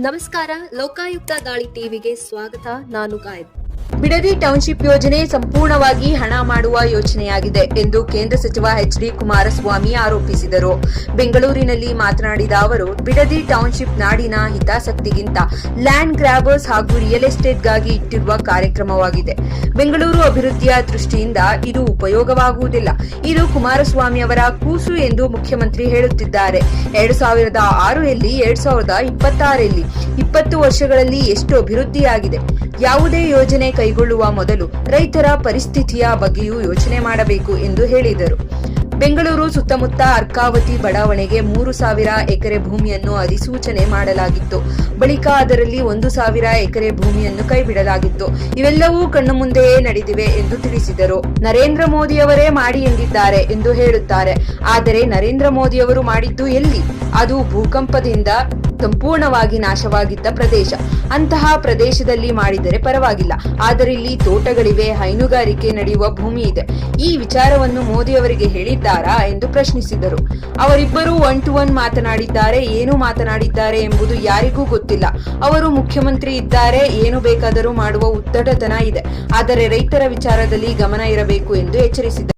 ನಮಸ್ಕಾರ, ಲೋಕಾಯುಕ್ತ ದಾಳಿ ಟಿವಿಗೆ ಸ್ವಾಗತ. ನಾನು ಗಾಯತ್. ಬಿಡದಿ ಟೌನ್ಶಿಪ್ ಯೋಜನೆ ಸಂಪೂರ್ಣವಾಗಿ ಹಣ ಮಾಡುವ ಯೋಜನೆಯಾಗಿದೆ ಎಂದು ಕೇಂದ್ರ ಸಚಿವ ಎಚ್.ಡಿ. ಕುಮಾರಸ್ವಾಮಿ ಆರೋಪಿಸಿದರು. ಬೆಂಗಳೂರಿನಲ್ಲಿ ಮಾತನಾಡಿದ ಅವರು, ಬಿಡದಿ ಟೌನ್ಶಿಪ್ ನಾಡಿನ ಹಿತಾಸಕ್ತಿಗಿಂತ ಲ್ಯಾಂಡ್ ಗ್ರಾಬರ್ಸ್ ಹಾಗೂ ರಿಯಲ್ ಎಸ್ಟೇಟ್ಗಾಗಿ ಇಟ್ಟಿರುವ ಕಾರ್ಯಕ್ರಮವಾಗಿದೆ. ಬೆಂಗಳೂರು ಅಭಿವೃದ್ಧಿಯ ದೃಷ್ಟಿಯಿಂದ ಇದು ಉಪಯೋಗವಾಗುವುದಿಲ್ಲ. ಇದು ಕುಮಾರಸ್ವಾಮಿ ಅವರ ಕೂಸು ಎಂದು ಮುಖ್ಯಮಂತ್ರಿ ಹೇಳುತ್ತಿದ್ದಾರೆ. 2006 2026 20 ವರ್ಷಗಳಲ್ಲಿ ಎಷ್ಟು ಅಭಿವೃದ್ಧಿಯಾಗಿದೆ. ಯಾವುದೇ ಯೋಜನೆ ಕೈಗೊಳ್ಳುವ ಮೊದಲು ರೈತರ ಪರಿಸ್ಥಿತಿಯ ಬಗ್ಗೆಯೂ ಯೋಚನೆ ಮಾಡಬೇಕು ಎಂದು ಹೇಳಿದರು. ಬೆಂಗಳೂರು ಸುತ್ತಮುತ್ತ ಅರ್ಕಾವತಿ ಬಡಾವಣೆಗೆ 3,000 ಎಕರೆ ಭೂಮಿಯನ್ನು ಅಧಿಸೂಚನೆ ಮಾಡಲಾಗಿತ್ತು. ಬಳಿಕ ಅದರಲ್ಲಿ 1,000 ಎಕರೆ ಭೂಮಿಯನ್ನು ಕೈಬಿಡಲಾಗಿತ್ತು. ಇವೆಲ್ಲವೂ ಕಣ್ಣು ಮುಂದೆಯೇ ನಡೆದಿವೆ ಎಂದು ತಿಳಿಸಿದರು. ನರೇಂದ್ರ ಮೋದಿಯವರೇ ಮಾಡಿ ಎಂದಿದ್ದಾರೆ ಎಂದು ಹೇಳುತ್ತಾರೆ. ಆದರೆ ನರೇಂದ್ರ ಮೋದಿಯವರು ಮಾಡಿದ್ದು ಎಲ್ಲಿ? ಅದು ಭೂಕಂಪದಿಂದ ಸಂಪೂರ್ಣವಾಗಿ ನಾಶವಾಗಿದ್ದ ಪ್ರದೇಶ. ಅಂತಹ ಪ್ರದೇಶದಲ್ಲಿ ಮಾಡಿದರೆ ಪರವಾಗಿಲ್ಲ. ಆದರೆ ಇಲ್ಲಿ ತೋಟಗಳಿವೆ, ಹೈನುಗಾರಿಕೆ ನಡೆಯುವ ಭೂಮಿ ಇದೆ. ಈ ವಿಚಾರವನ್ನು ಮೋದಿಯವರಿಗೆ ಹೇಳಿದ್ದಾರಾ ಎಂದು ಪ್ರಶ್ನಿಸಿದರು. ಅವರಿಬ್ಬರು 1 to 1 ಮಾತನಾಡಿದ್ದಾರೆ. ಏನು ಮಾತನಾಡಿದ್ದಾರೆ ಎಂಬುದು ಯಾರಿಗೂ ಗೊತ್ತಿಲ್ಲ. ಅವರು ಮುಖ್ಯಮಂತ್ರಿ ಇದ್ದಾರೆ, ಏನು ಬೇಕಾದರೂ ಮಾಡುವ ಉದ್ದಟತನ ಇದೆ. ಆದರೆ ರೈತರ ವಿಚಾರದಲ್ಲಿ ಗಮನ ಇರಬೇಕು ಎಂದು ಎಚ್ಚರಿಸಿದರು.